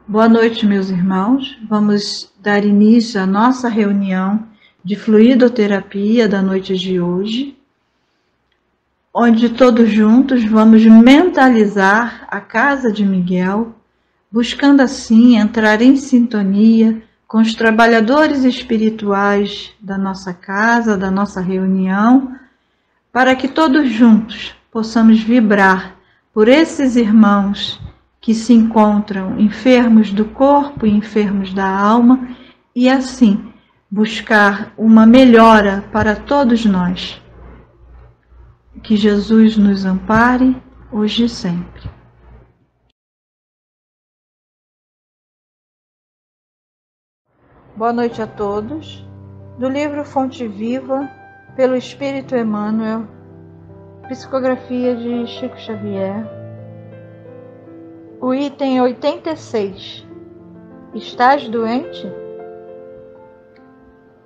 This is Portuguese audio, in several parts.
Boa noite, meus irmãos. Vamos dar início à nossa reunião de fluidoterapia da noite de hoje, onde todos juntos vamos mentalizar a casa de Miguel, buscando assim entrar em sintonia com os trabalhadores espirituais da nossa casa, da nossa reunião, para que todos juntos possamos vibrar por esses irmãos que se encontram enfermos do corpo e enfermos da alma, e assim buscar uma melhora para todos nós. Que Jesus nos ampare hoje e sempre. Boa noite a todos. Do livro Fonte Viva, pelo Espírito Emmanuel, psicografia de Chico Xavier, o item 86. Estás doente?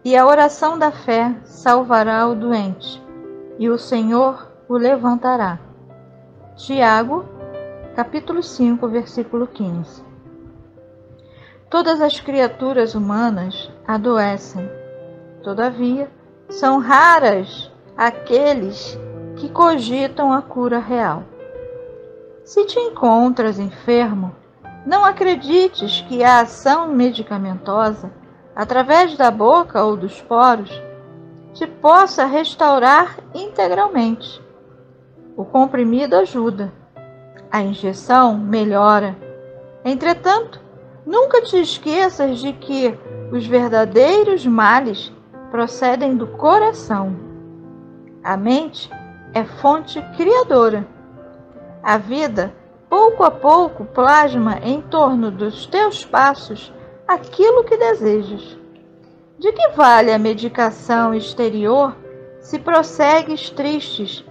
E a oração da fé salvará o doente, e o Senhor o levantará. Tiago, capítulo 5, versículo 15. Todas as criaturas humanas adoecem. Todavia, são raras aqueles que cogitam a cura real. Se te encontras enfermo, não acredites que a ação medicamentosa, através da boca ou dos poros, te possa restaurar integralmente. O comprimido ajuda, a injeção melhora. Entretanto, nunca te esqueças de que os verdadeiros males procedem do coração. A mente é fonte criadora. A vida, pouco a pouco, plasma em torno dos teus passos aquilo que desejas. De que vale a medicação exterior se prossegues tristes,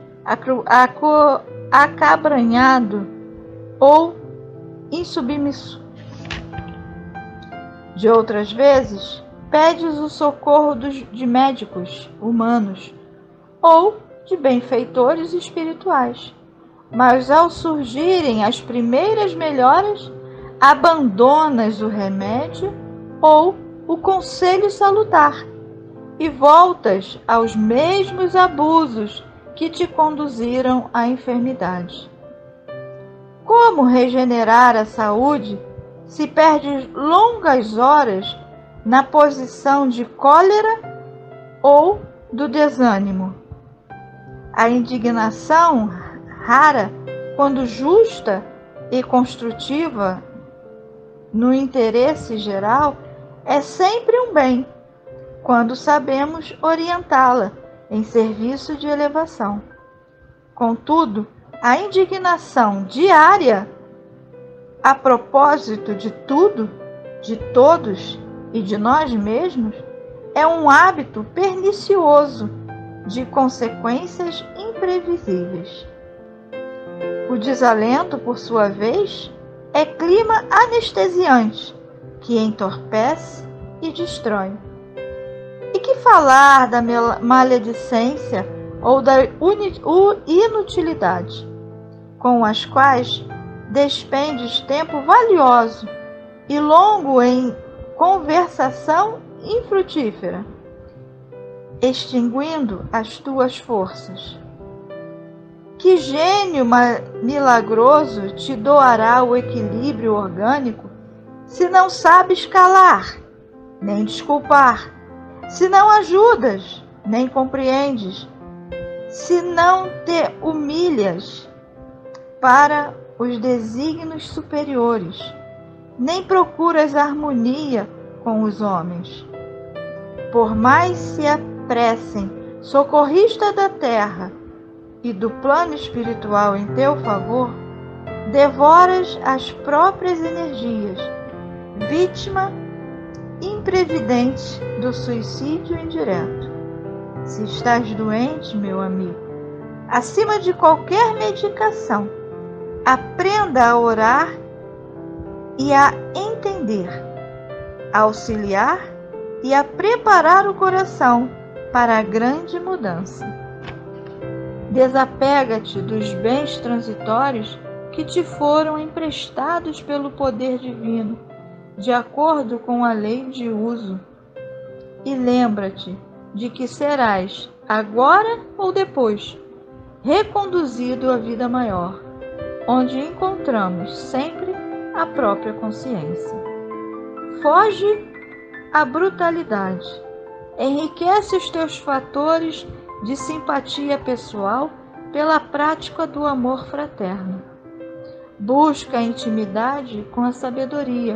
acabranhado ou insubmisso? De outras vezes, pedes o socorro de médicos humanos ou de benfeitores espirituais. Mas ao surgirem as primeiras melhoras, abandonas o remédio ou o conselho salutar e voltas aos mesmos abusos que te conduziram à enfermidade. Como regenerar a saúde se perdes longas horas na posição de cólera ou do desânimo? A indignação rara, quando justa e construtiva no interesse geral, é sempre um bem, quando sabemos orientá-la em serviço de elevação. Contudo, a indignação diária, a propósito de tudo, de todos e de nós mesmos, é um hábito pernicioso de consequências imprevisíveis. O desalento, por sua vez, é clima anestesiante que entorpece e destrói. E que falar da maledicência ou da inutilidade, com as quais despendes tempo valioso e longo em conversação infrutífera, extinguindo as tuas forças? Que gênio milagroso te doará o equilíbrio orgânico se não sabes calar, nem desculpar, se não ajudas, nem compreendes, se não te humilhas para os desígnios superiores, nem procuras harmonia com os homens? Por mais se apressem socorrista da terra e do plano espiritual em teu favor, devoras as próprias energias, vítima imprevidente do suicídio indireto. Se estás doente, meu amigo, acima de qualquer medicação, aprenda a orar e a entender, a auxiliar e a preparar o coração para a grande mudança. Desapega-te dos bens transitórios que te foram emprestados pelo poder divino de acordo com a lei de uso. E lembra-te de que serás, agora ou depois, reconduzido à vida maior, onde encontramos sempre a própria consciência. Foge à brutalidade, enriquece os teus fatores de simpatia pessoal pela prática do amor fraterno. Busca a intimidade com a sabedoria,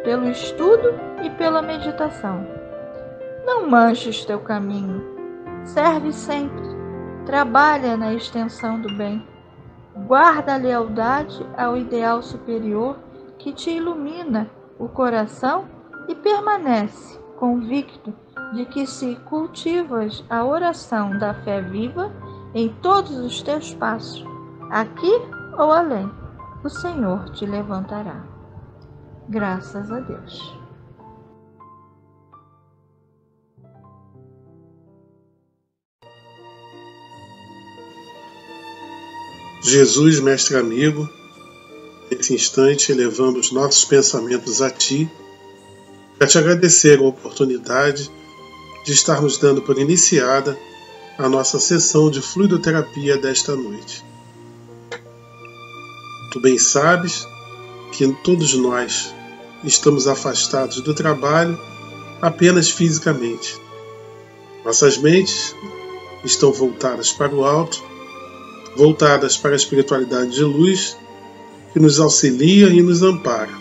pelo estudo e pela meditação. Não manches teu caminho, serve sempre, trabalha na extensão do bem, guarda a lealdade ao ideal superior que te ilumina o coração e permanece convicto de que se cultivas a oração da fé viva em todos os teus passos, aqui ou além, o Senhor te levantará. Graças a Deus. Jesus, mestre amigo, nesse instante elevamos nossos pensamentos a Ti, para te agradecer a oportunidade de estarmos dando por iniciada a nossa sessão de fluidoterapia desta noite. Tu bem sabes que todos nós estamos afastados do trabalho apenas fisicamente. Nossas mentes estão voltadas para o alto, voltadas para a espiritualidade de luz que nos auxilia e nos ampara.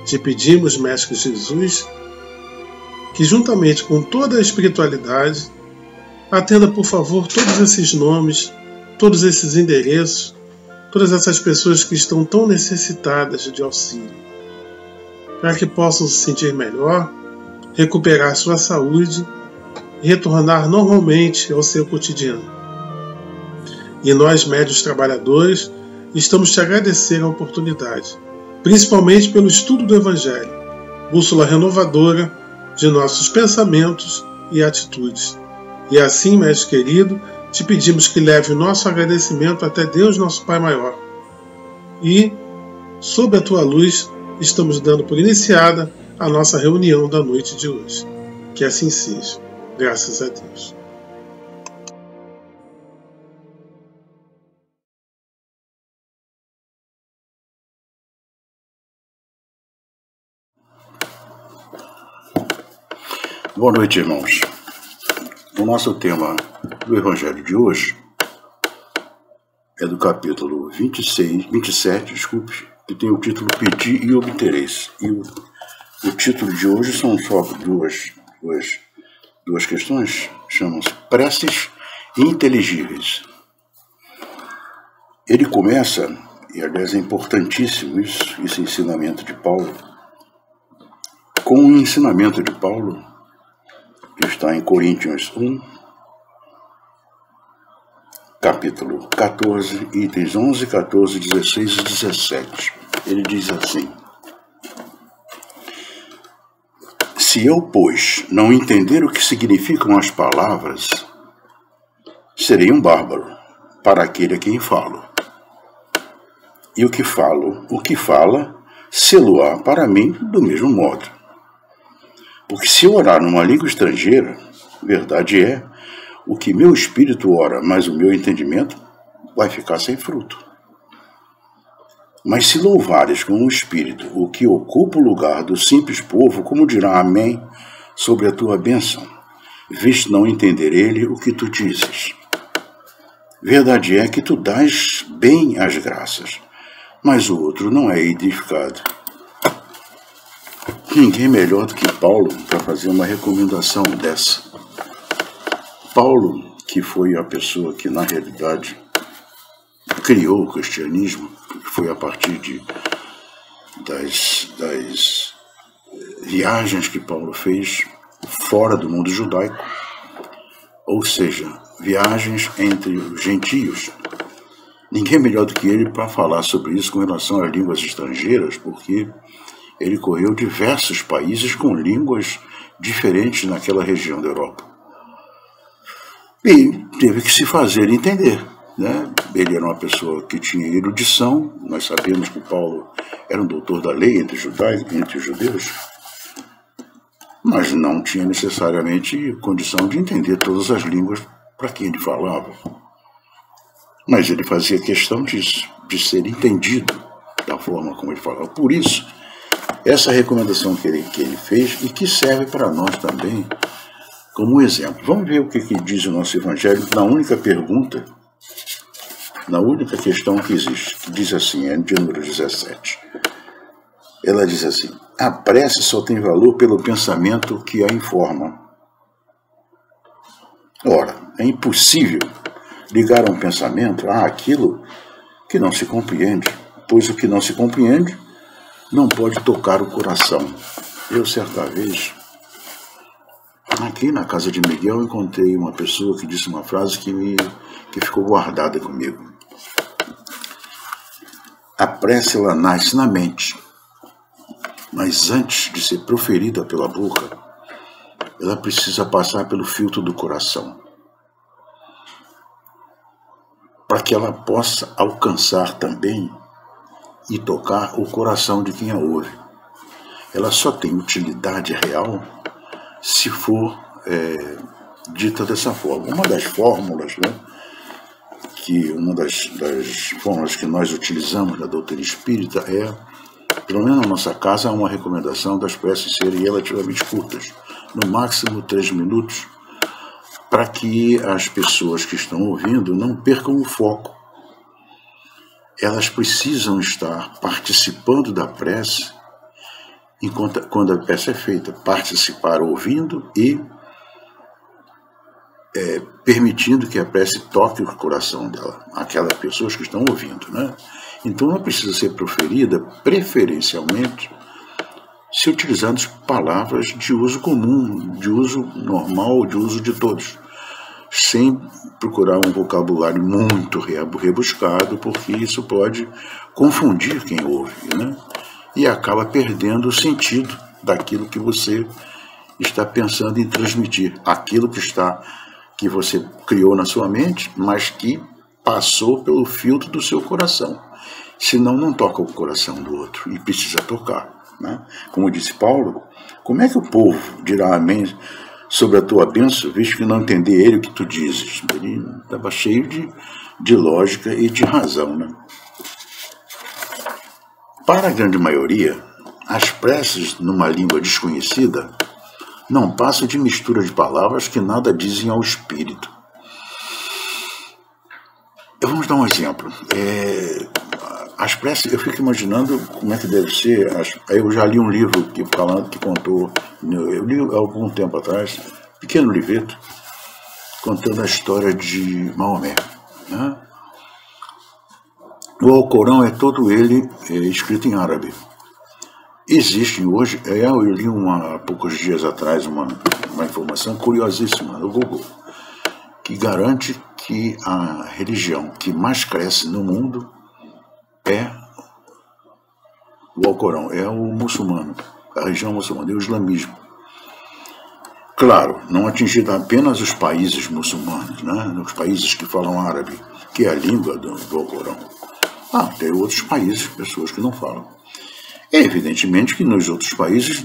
Te pedimos, Mestre Jesus, que juntamente com toda a espiritualidade, atenda por favor todos esses nomes, todos esses endereços, todas essas pessoas que estão tão necessitadas de auxílio, para que possam se sentir melhor, recuperar sua saúde e retornar normalmente ao seu cotidiano. E nós, médiuns trabalhadores, estamos te agradecer a oportunidade, principalmente pelo estudo do Evangelho, bússola renovadora de nossos pensamentos e atitudes. E assim, mestre querido, te pedimos que leve o nosso agradecimento até Deus, nosso Pai Maior. E, sob a tua luz, estamos dando por iniciada a nossa reunião da noite de hoje. Que assim seja. Graças a Deus. Boa noite, irmãos. O nosso tema do Evangelho de hoje é do capítulo 27, que tem o título Pedi e Obtereis. E o título de hoje são só duas questões, chamam-se Preces Inteligíveis. Ele começa, e aliás é importantíssimo esse ensinamento de Paulo, com o ensinamento de Paulo, que está em Coríntios 1, capítulo 14, itens 11, 14, 16 e 17. Ele diz assim: Se eu, pois, não entender o que significam as palavras, serei um bárbaro para aquele a quem falo. E o que fala, sê-lo-á para mim do mesmo modo. Porque se eu orar numa língua estrangeira, verdade é, o que meu espírito ora, mas o meu entendimento vai ficar sem fruto. Mas se louvares com o espírito o que ocupa o lugar do simples povo, como dirá amém sobre a tua bênção, visto não entender ele o que tu dizes. Verdade é que tu dás bem as graças, mas o outro não é edificado. Ninguém melhor do que Paulo para fazer uma recomendação dessa. Paulo, que foi a pessoa que, na realidade, criou o cristianismo, que foi a partir das viagens que Paulo fez fora do mundo judaico, ou seja, viagens entre os gentios. Ninguém melhor do que ele para falar sobre isso com relação às línguas estrangeiras, porque ele correu diversos países com línguas diferentes naquela região da Europa. E teve que se fazer entender. né? Ele era uma pessoa que tinha erudição. Nós sabemos que Paulo era um doutor da lei entre os judeus, mas não tinha necessariamente condição de entender todas as línguas para quem ele falava. Mas ele fazia questão disso, de ser entendido da forma como ele falava. Por isso, essa recomendação que ele fez e que serve para nós também como exemplo. Vamos ver o que diz o nosso Evangelho na única pergunta, na única questão que existe, que diz assim, é de número 17. Ela diz assim: a prece só tem valor pelo pensamento que a informa. Ora, é impossível ligar a um pensamento àquilo que não se compreende, pois o que não se compreende não pode tocar o coração. Eu, certa vez, aqui na casa de Miguel, encontrei uma pessoa que disse uma frase que ficou guardada comigo. A prece, ela nasce na mente, mas antes de ser proferida pela boca, ela precisa passar pelo filtro do coração, para que ela possa alcançar também e tocar o coração de quem a ouve. Ela só tem utilidade real se for dita dessa forma. Uma das fórmulas, né, uma das fórmulas que nós utilizamos na doutrina espírita pelo menos na nossa casa, há uma recomendação das preces serem relativamente curtas, no máximo 3 minutos, para que as pessoas que estão ouvindo não percam o foco. Elas precisam estar participando da prece quando a prece é feita, participar ouvindo e permitindo que a prece toque o coração dela, aquelas pessoas que estão ouvindo, né? Então ela precisa ser proferida preferencialmente se utilizando palavras de uso comum, de uso normal, de uso de todos, sem procurar um vocabulário muito rebuscado, porque isso pode confundir quem ouve, né? E acaba perdendo o sentido daquilo que você está pensando em transmitir, aquilo que você criou na sua mente, mas que passou pelo filtro do seu coração. Senão não toca o coração do outro, e precisa tocar, né? Como disse Paulo, como é que o povo dirá amém sobre a tua bênção, visto que não entender ele o que tu dizes? Ele estava cheio de lógica e de razão, né? Para a grande maioria, as preces numa língua desconhecida não passam de mistura de palavras que nada dizem ao espírito. Vamos dar um exemplo. As preces, eu fico imaginando como é que deve ser. Eu já li um livro que contou, eu li há algum tempo atrás, pequeno livreto, contando a história de Maomé, né? O Alcorão é todo ele escrito em árabe. Existem hoje, eu li há poucos dias atrás uma informação curiosíssima no Google, que garante que a religião que mais cresce no mundo é o Alcorão, é o muçulmano, a religião muçulmana, é o islamismo. Claro, não atingindo apenas os países muçulmanos, né? Os países que falam árabe, que é a língua do Alcorão. Tem outros países, pessoas que não falam. Evidentemente que nos outros países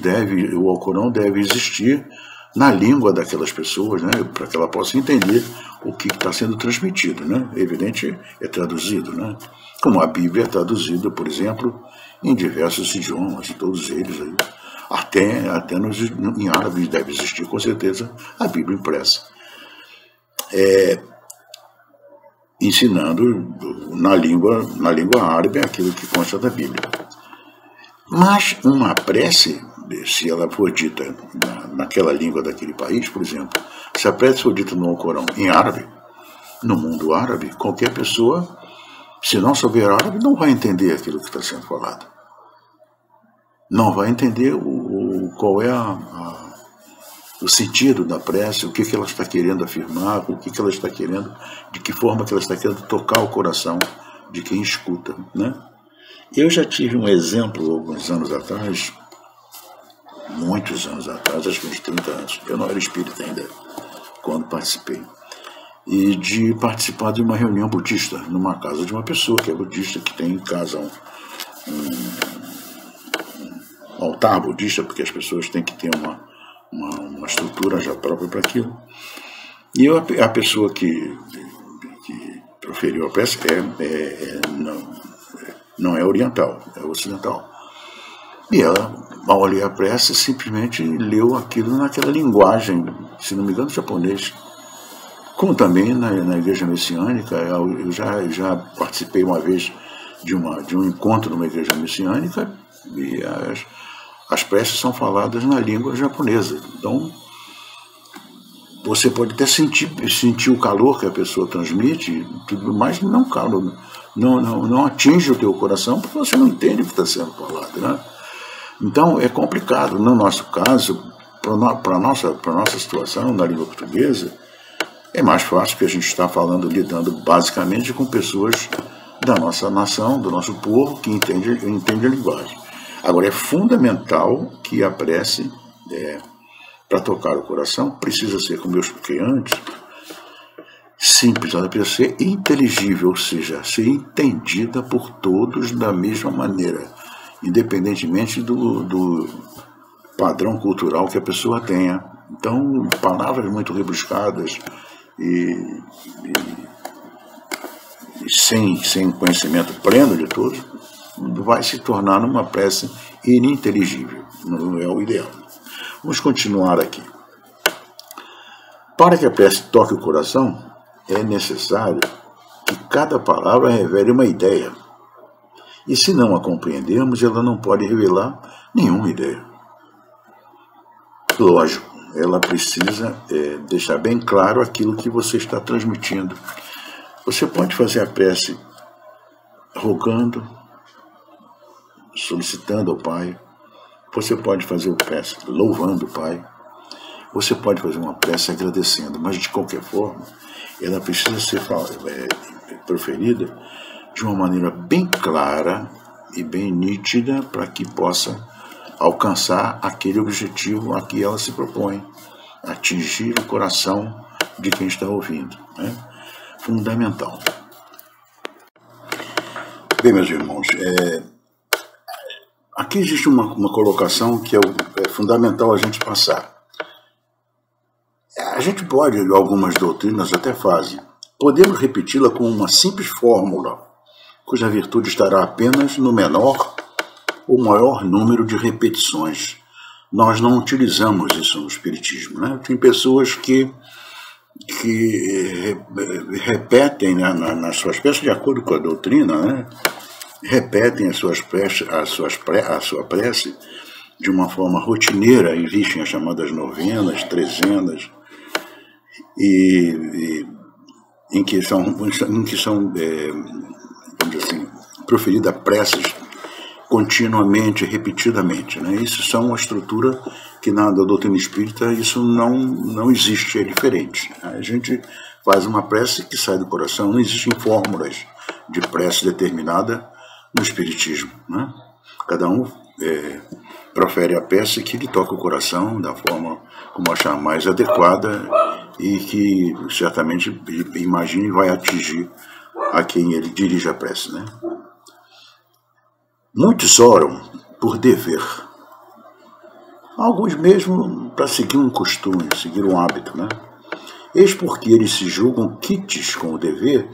o Alcorão deve existir na língua daquelas pessoas, né, para que ela possa entender o que está sendo transmitido, né? Evidente, é traduzido, né? Como a Bíblia é traduzida, por exemplo, em diversos idiomas, todos eles aí. Até em árabe deve existir, com certeza, a Bíblia impressa. Ensinando na língua árabe aquilo que consta da Bíblia. Mas uma prece, se ela for dita naquela língua daquele país, por exemplo, se a prece for dita no Alcorão em árabe, no mundo árabe, qualquer pessoa, se não souber árabe, não vai entender aquilo que está sendo falado. Não vai entender qual é o sentido da prece, o que ela está querendo afirmar, o que ela está querendo, de que forma que ela está querendo tocar o coração de quem escuta, né? Eu já tive um exemplo alguns anos atrás, muitos anos atrás, acho que uns 30 anos, eu não era espírita ainda quando participei. e de participar de uma reunião budista numa casa de uma pessoa que é budista, que tem em casa um altar budista, porque as pessoas têm que ter uma estrutura já própria para aquilo. E a pessoa que proferiu a prece não é oriental, é ocidental. E ela, ao ler a prece, simplesmente leu aquilo naquela linguagem, se não me engano, japonês. Como também na igreja messiânica, eu já participei uma vez de um encontro numa igreja messiânica, e as preces são faladas na língua japonesa. Então, você pode até sentir o calor que a pessoa transmite, tudo mais, não atinge o teu coração, porque você não entende o que está sendo falado, né? Então, é complicado. No nosso caso, para a nossa situação na língua portuguesa, é mais fácil, porque a gente está lidando basicamente com pessoas da nossa nação, do nosso povo, que entende a linguagem. Agora, é fundamental que a prece, para tocar o coração, precisa ser, como eu expliquei antes, simples, ela precisa ser inteligível, ou seja, ser entendida por todos da mesma maneira, independentemente do padrão cultural que a pessoa tenha. Então, palavras muito rebuscadas e sem conhecimento pleno de todos, vai se tornar numa prece ininteligível. Não é o ideal. Vamos continuar aqui. Para que a prece toque o coração, é necessário que cada palavra revele uma ideia. E se não a compreendermos, ela não pode revelar nenhuma ideia. Lógico, ela precisa deixar bem claro aquilo que você está transmitindo. Você pode fazer a prece rogando, solicitando ao Pai. Você pode fazer a prece louvando o Pai. Você pode fazer uma prece agradecendo, mas de qualquer forma, ela precisa ser proferida de uma maneira bem clara e bem nítida para que possa alcançar aquele objetivo a que ela se propõe, atingir o coração de quem está ouvindo, né? Fundamental. Bem, meus irmãos, aqui existe uma colocação que é fundamental a gente passar. A gente pode, algumas doutrinas até fazem, podemos repeti-la com uma simples fórmula, cuja virtude estará apenas no menor ou maior número de repetições. Nós não utilizamos isso no Espiritismo, né? Tem pessoas que repetem, né, nas suas preces, de acordo com a doutrina, né? Repetem a sua prece de uma forma rotineira. Existem as chamadas novenas, trezenas, em que são vamos dizer assim, proferidas preces continuamente, repetidamente, né? Isso são uma estrutura que na doutrina espírita isso não existe, é diferente. A gente faz uma prece que sai do coração, não existem fórmulas de prece determinada no espiritismo, né? Cada um profere a prece que lhe toca o coração da forma como achar mais adequada e que certamente imagine vai atingir a quem ele dirige a prece, né? Muitos oram por dever, alguns mesmo para seguir um costume, seguir um hábito, né? Eis porque eles se julgam quites com o dever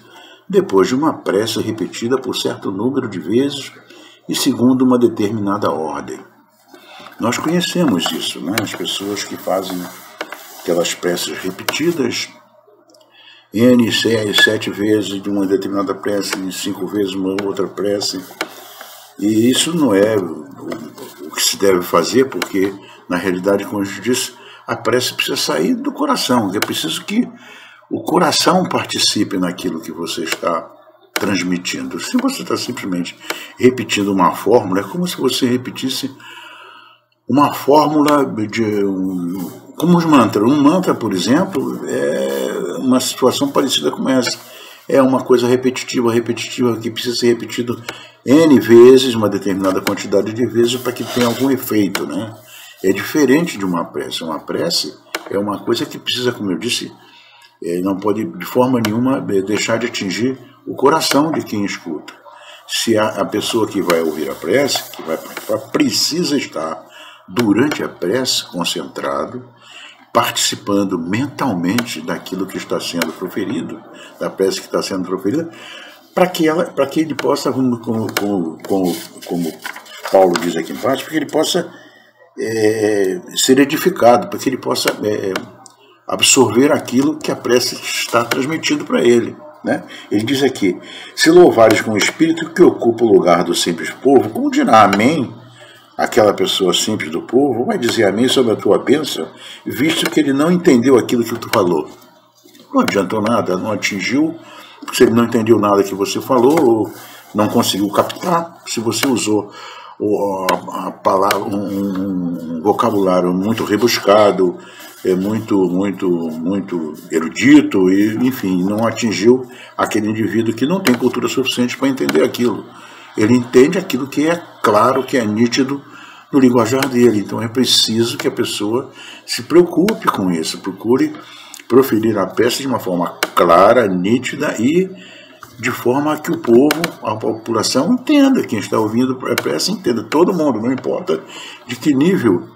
depois de uma prece repetida por certo número de vezes e segundo uma determinada ordem. Nós conhecemos isso, né? As pessoas que fazem aquelas preces repetidas, 7 vezes de uma determinada prece, 5 vezes uma outra prece. E isso não é o que se deve fazer, porque, na realidade, como a gente disse, a prece precisa sair do coração. É preciso que o coração participe naquilo que você está transmitindo. Se você está simplesmente repetindo uma fórmula, é como se você repetisse uma fórmula como os mantras. Um mantra, por exemplo, é uma situação parecida com essa. É uma coisa repetitiva, que precisa ser repetido N vezes, uma determinada quantidade de vezes, para que tenha algum efeito, né? É diferente de uma prece. Uma prece é uma coisa que precisa, como eu disse, não pode de forma nenhuma deixar de atingir o coração de quem escuta. Se a pessoa que vai ouvir a prece, que vai participar, precisa estar durante a prece concentrado, participando mentalmente daquilo que está sendo proferido, da prece que está sendo proferida, para que ele possa, como Paulo diz aqui embaixo, para que ele possa ser edificado, para que ele possa absorver aquilo que a prece está transmitindo para ele. Né? Ele diz aqui: se louvares com o Espírito que ocupa o lugar do simples povo, como dirá amém aquela pessoa simples do povo, vai dizer amém sobre a tua bênção, visto que ele não entendeu aquilo que tu falou. Não adiantou nada, não atingiu, se ele não entendeu nada que você falou, ou não conseguiu captar. Se você usou a palavra, um vocabulário muito rebuscado, muito erudito, e, enfim, não atingiu aquele indivíduo que não tem cultura suficiente para entender aquilo. Ele entende aquilo que é claro, que é nítido no linguajar dele. Então é preciso que a pessoa se preocupe com isso, procure proferir a peça de uma forma clara, nítida e de forma que o povo, a população entenda, quem está ouvindo a peça entenda, todo mundo, não importa de que nível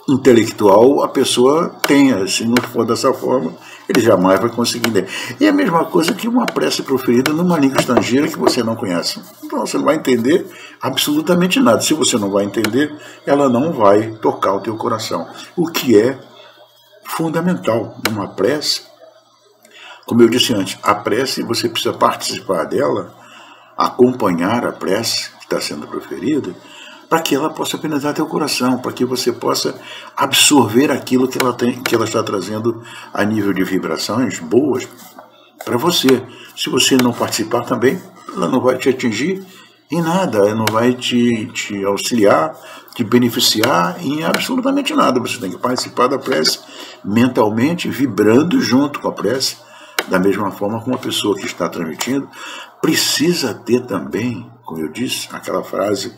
intelectual a pessoa tenha. Se não for dessa forma, ele jamais vai conseguir ler. E é a mesma coisa que uma prece proferida numa língua estrangeira que você não conhece. Então você não vai entender absolutamente nada. Se você não vai entender, ela não vai tocar o teu coração. O que é fundamental numa prece. Como eu disse antes, a prece, você precisa participar dela, acompanhar a prece que está sendo proferida, para que ela possa penetrar teu coração, para que você possa absorver aquilo que ela está trazendo a nível de vibrações boas para você. Se você não participar também, ela não vai te atingir em nada, ela não vai te auxiliar, te beneficiar em absolutamente nada. Você tem que participar da prece mentalmente, vibrando junto com a prece, da mesma forma como a pessoa que está transmitindo precisa ter também, como eu disse, aquela frase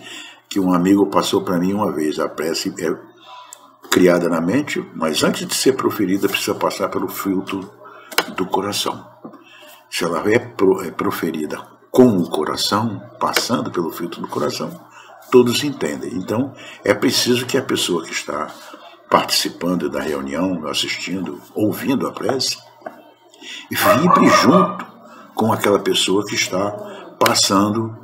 que um amigo passou para mim uma vez: a prece é criada na mente, mas antes de ser proferida precisa passar pelo filtro do coração. Se ela é proferida com o coração, passando pelo filtro do coração, todos entendem. Então é preciso que a pessoa que está participando da reunião, assistindo, ouvindo a prece, vibre junto com aquela pessoa que está passando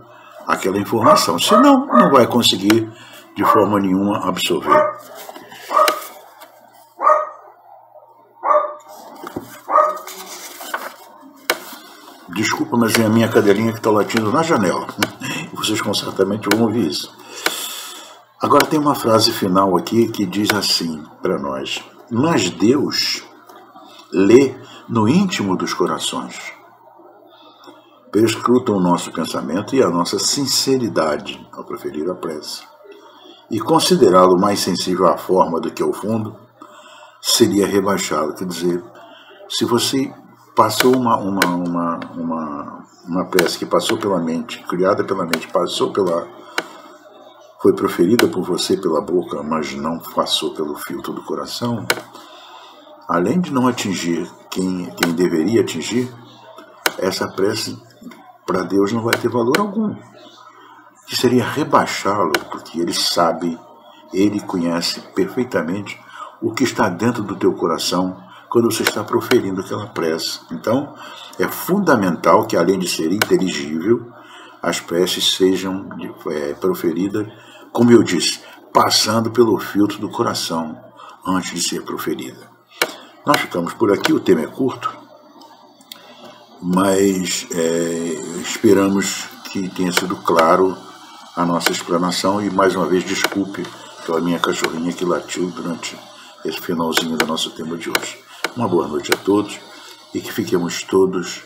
aquela informação. Senão, não vai conseguir de forma nenhuma absorver. Desculpa, mas é a minha cadelinha que está latindo na janela. Vocês com certamente vão ouvir isso. Agora tem uma frase final aqui que diz assim para nós: mas Deus lê no íntimo dos corações, perscruta o nosso pensamento e a nossa sinceridade ao proferir a prece. E considerá-lo mais sensível à forma do que ao fundo seria rebaixá-lo. Quer dizer, se você passou uma prece que passou pela mente, criada pela mente, foi proferida por você pela boca, mas não passou pelo filtro do coração, além de não atingir quem deveria atingir, essa prece para Deus não vai ter valor algum. Que seria rebaixá-lo, porque Ele sabe, Ele conhece perfeitamente o que está dentro do teu coração quando você está proferindo aquela prece. Então, é fundamental que, além de ser inteligível, as preces sejam proferidas, como eu disse, passando pelo filtro do coração antes de ser proferida. Nós ficamos por aqui, o tema é curto, mas esperamos que tenha sido claro a nossa explanação e, mais uma vez, desculpe pela minha cachorrinha que latiu durante esse finalzinho do nosso tema de hoje. Uma boa noite a todos e que fiquemos todos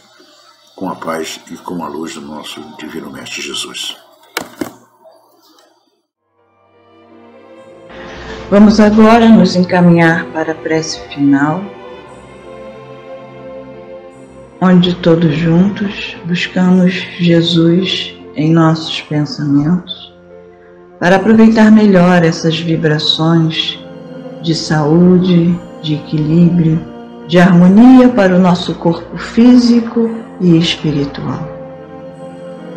com a paz e com a luz do nosso Divino Mestre Jesus. Vamos agora nos encaminhar para a prece final, onde todos juntos buscamos Jesus em nossos pensamentos, para aproveitar melhor essas vibrações de saúde, de equilíbrio, de harmonia para o nosso corpo físico e espiritual.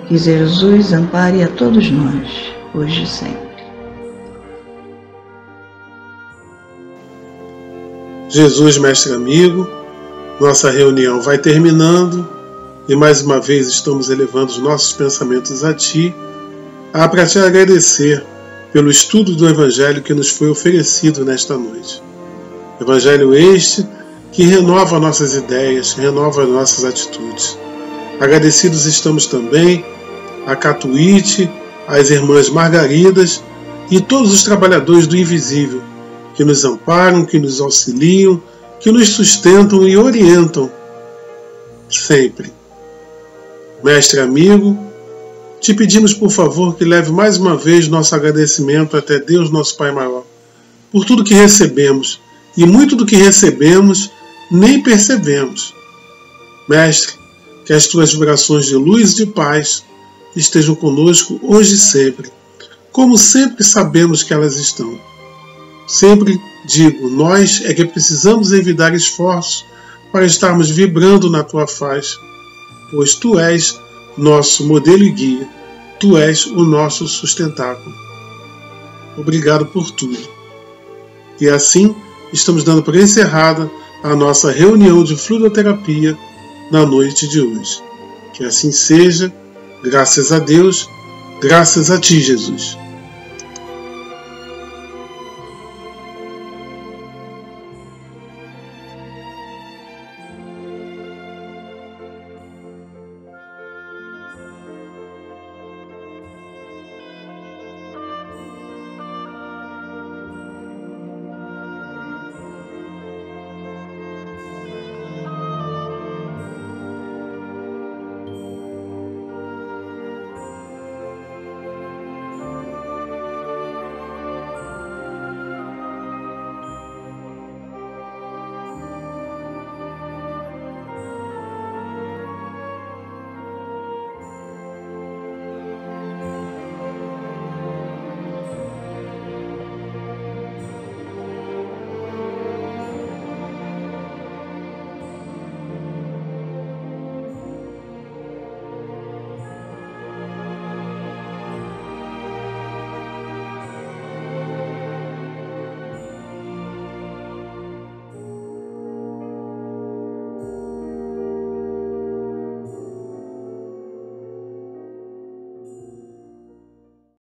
Que Jesus ampare a todos nós, hoje e sempre. Jesus, mestre amigo, nossa reunião vai terminando e mais uma vez estamos elevando os nossos pensamentos a Ti, para Te agradecer pelo estudo do Evangelho que nos foi oferecido nesta noite. Evangelho este que renova nossas ideias, renova nossas atitudes. Agradecidos estamos também a Catuíte, às irmãs Margaridas e todos os trabalhadores do invisível que nos amparam, que nos auxiliam, que nos sustentam e orientam sempre. Mestre amigo, te pedimos por favor que leve mais uma vez nosso agradecimento até Deus, nosso Pai maior, por tudo que recebemos, e muito do que recebemos nem percebemos. Mestre, que as tuas vibrações de luz e de paz estejam conosco hoje e sempre, como sempre sabemos que elas estão. Sempre digo, nós é que precisamos envidar esforços para estarmos vibrando na tua face, pois tu és nosso modelo e guia, tu és o nosso sustentáculo. Obrigado por tudo. E assim, estamos dando por encerrada a nossa reunião de fluidoterapia na noite de hoje. Que assim seja, graças a Deus, graças a Ti, Jesus.